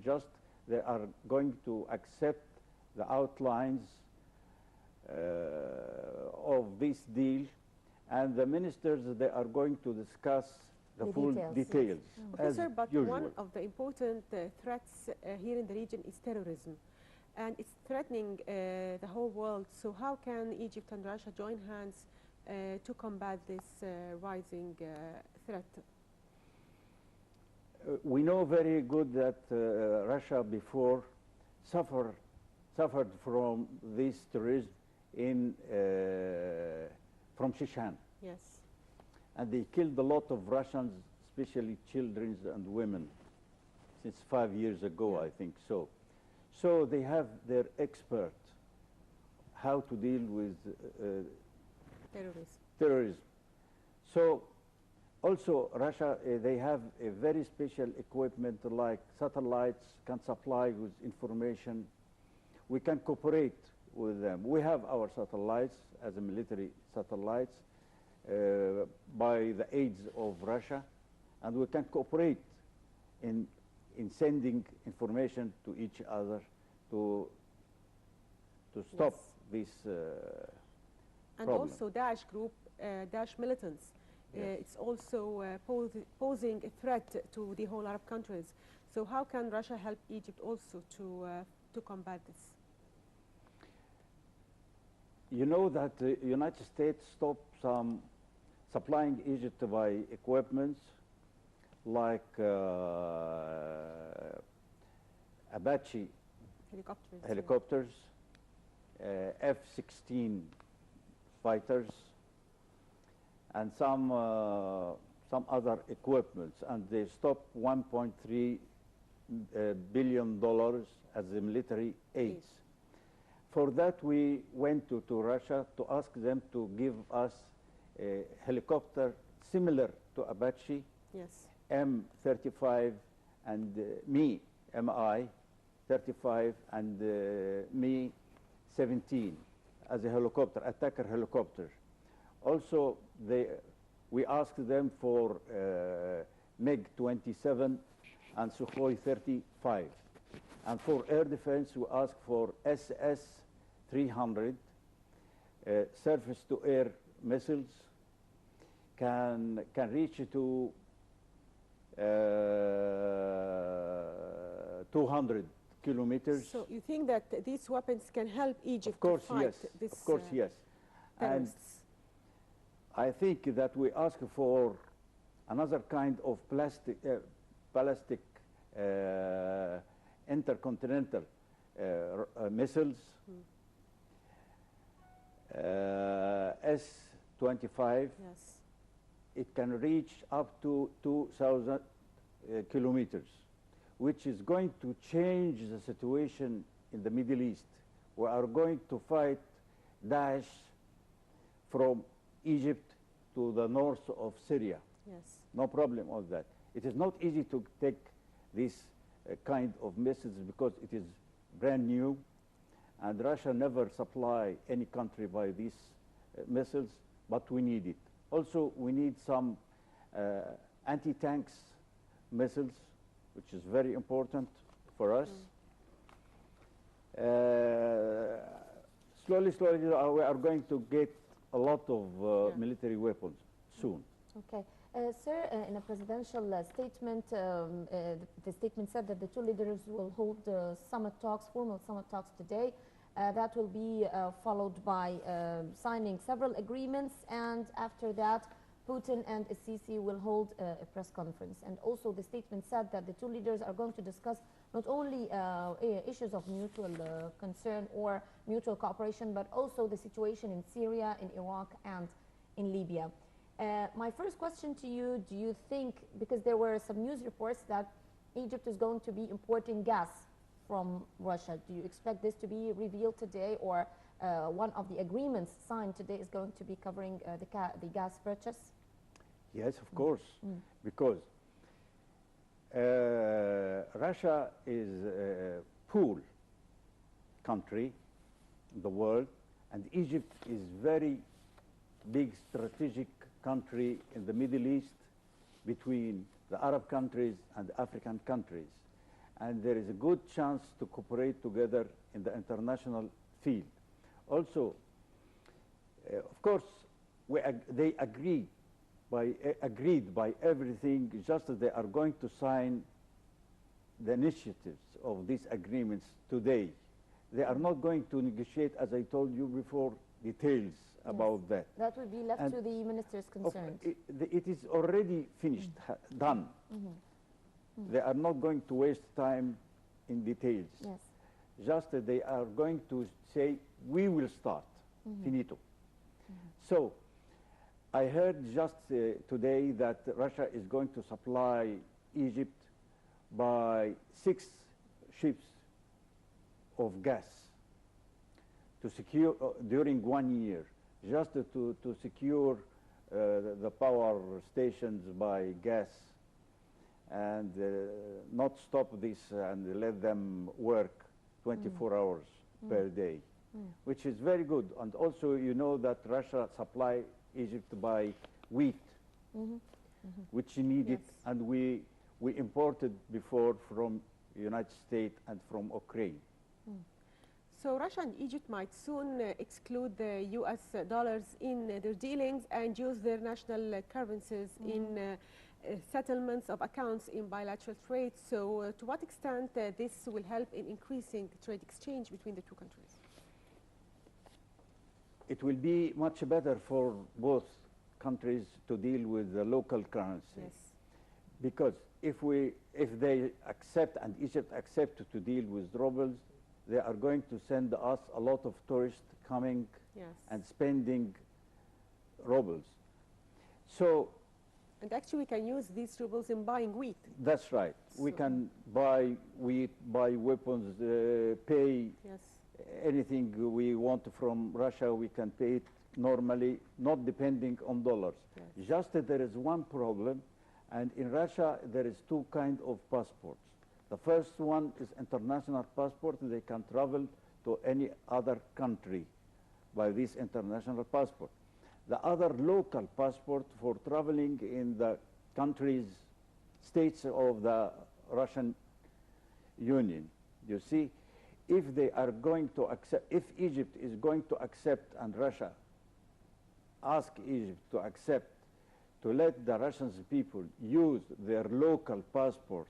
just they are going to accept the outlines of this deal, and the ministers, they are going to discuss the full details. Professor, but usual. one of the important threats here in the region is terrorism, and it's threatening the whole world. So how can Egypt and Russia join hands to combat this rising threat? We know very good that Russia before suffered from this terrorism from Shishan. Yes. And they killed a lot of Russians, especially children and women, since 5 years ago, I think so. So they have their expert how to deal with terrorism. So also Russia, they have a very special equipment like satellites, can supply with information. We can cooperate with them. We have our satellites as a military satellites by the aids of Russia, and we can cooperate in sending information to each other to stop this and problem. Also Daesh group, Daesh militants, it's also posing a threat to the whole Arab countries. So how can Russia help Egypt also to combat this? You know that the United States stopped some supplying Egypt by equipments like Apache helicopters, F-16 fighters, and some other equipments, and they stopped $1.3 billion as a military aid. For that, we went to Russia to ask them to give us a helicopter similar to Apache, M-35 and Mi-35 and Mi-17 as a helicopter, attacker helicopter. Also, we asked them for MiG-27 and Sukhoi 35. And for air defense, we asked for SS-300 surface-to-air missiles, can reach to 200 kilometers. So you think that these weapons can help Egypt to fight this? Of course, yes. And I think that we ask for another kind of ballistic intercontinental missiles, S-25. Yes. It can reach up to 2,000 kilometers, which is going to change the situation in the Middle East. We are going to fight Daesh from Egypt to the north of Syria. Yes. No problem of that. It is not easy to take this kind of missiles because it is brand new, and Russia never supply any country by these missiles, but we need it. Also, we need some anti-tanks missiles, which is very important for us. Slowly, we are going to get a lot of military weapons soon. Okay. Sir, in a presidential statement, the statement said that the two leaders will hold summit talks, formal summit talks today. That will be followed by signing several agreements, and after that, Putin and Sisi will hold a press conference. And also the statement said that the two leaders are going to discuss not only issues of mutual concern or mutual cooperation, but also the situation in Syria, in Iraq, and in Libya. My first question to you, do you think, because there were some news reports that Egypt is going to be importing gas from Russia, do you expect this to be revealed today, or one of the agreements signed today is going to be covering the gas purchase? Yes, of course, because Russia is a poor country in the world, and Egypt is very big strategic country in the Middle East between the Arab countries and the African countries. and there is a good chance to cooperate together in the international field. Also, of course, they agreed by everything, just as they are going to sign the initiatives of these agreements today. They are not going to negotiate, as I told you before, details about that. That will be left And to the ministers concerned. It is already finished, done. They are not going to waste time in details. Yes. Just that they are going to say, we will start, finito. So I heard just today that Russia is going to supply Egypt by 6 ships of gas to secure during 1 year, just to secure the power stations by gas and not stop this and let them work 24 hours per day, which is very good. And also, you know that Russia supply Egypt by wheat, which you needed, Yes. and we imported before from United States and from Ukraine. So Russia and Egypt might soon exclude the US dollars in their dealings and use their national currencies in settlements of accounts in bilateral trade. So to what extent this will help in increasing trade exchange between the two countries? It will be much better for both countries to deal with the local currency. Yes. Because if they accept, and Egypt accept to deal with rubles, they are going to send us a lot of tourists coming Yes. and spending rubles. So And actually, we can use these rubles in buying wheat. that's right. We So- can buy wheat, buy weapons, pay Yes. anything we want from Russia. We can pay it normally, not depending on dollars. Yes. Just that there is one problem, and in Russia there is 2 kinds of passports. The first one is international passport. They can travel to any other country by this international passport. The other local passport for traveling in the countries, states of the Russian Union. You see, if they are going to accept, if Egypt is going to accept, and Russia ask Egypt to accept, to let the Russian people use their local passport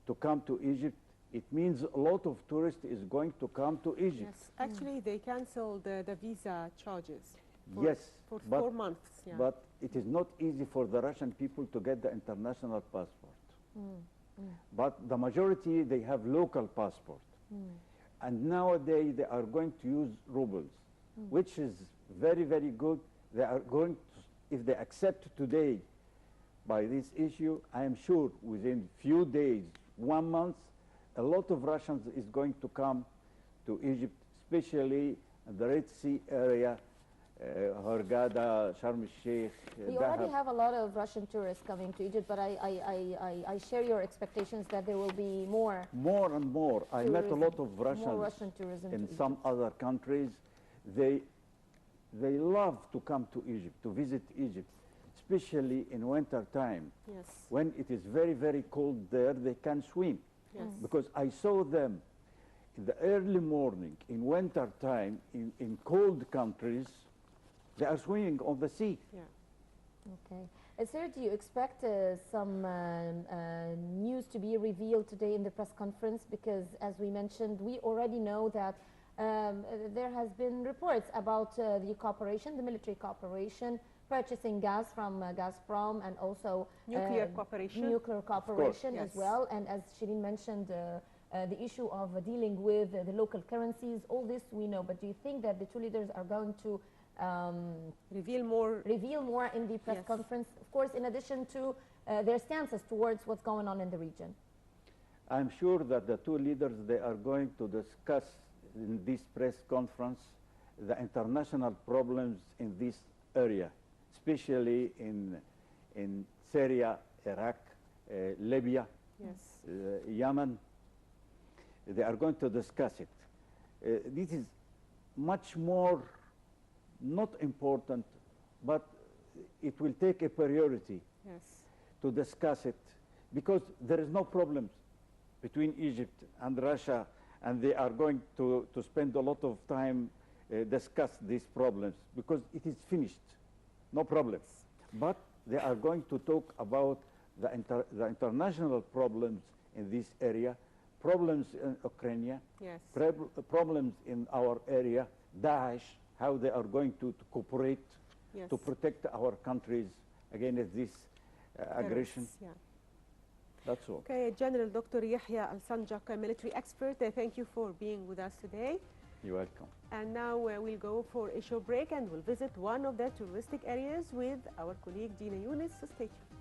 to come to Egypt, it means a lot of tourists is going to come to Egypt. Yes. Actually, they canceled the visa charges. For, Yes, for but- 4 months. Yeah. But it is not easy for the Russian people to get the international passport. But the majority, they have local passport. And nowadays, they are going to use rubles, which is very, very good. They are going to, if they accept today by this issue, I am sure within few days, 1 month, a lot of Russians is going to come to Egypt, especially in the Red Sea area, Hurghada, Sharm el-Sheikh. We already have a lot of Russian tourists coming to Egypt, but I share your expectations that there will be more. More and more. I met a Tourism. lot of Russians More Russian tourism in to some other countries. They love to come to Egypt, to visit Egypt, especially in winter time. Yes. When it is very, very cold there, they can swim. Yes. Because I saw them in the early morning, in winter time, in cold countries, they are swimming on the sea. Yeah. Okay. Sir, do you expect some news to be revealed today in the press conference? Because as we mentioned, we already know that there has been reports about the cooperation, the military cooperation, purchasing gas from Gazprom, and also Nuclear cooperation. nuclear cooperation as Yes. well. And as Shireen mentioned, the issue of dealing with the local currencies, all this we know. But do you think that the two leaders are going to Reveal more. reveal more in the press Yes. conference, of course, in addition to their stances towards what's going on in the region? I'm sure that the two leaders, they are going to discuss in this press conference the international problems in this area, especially in Syria, Iraq, Libya, Yes. Yemen. They are going to discuss it. This is much more not important, but it will take a priority Yes. to discuss it, because there is no problems between Egypt and Russia, and they are going to spend a lot of time discuss these problems because it is finished, no problem. But they are going to talk about the international problems in this area, problems in Ukraine, Yes. problems in our area, Daesh, how they are going to cooperate Yes. to protect our countries against this aggression. Yeah. That's all. Okay, General Dr. Yehya Sanjak, a military expert, thank you for being with us today. You're welcome. And now we'll go for a short break and we'll visit one of the touristic areas with our colleague Gina Yunus. Stay tuned.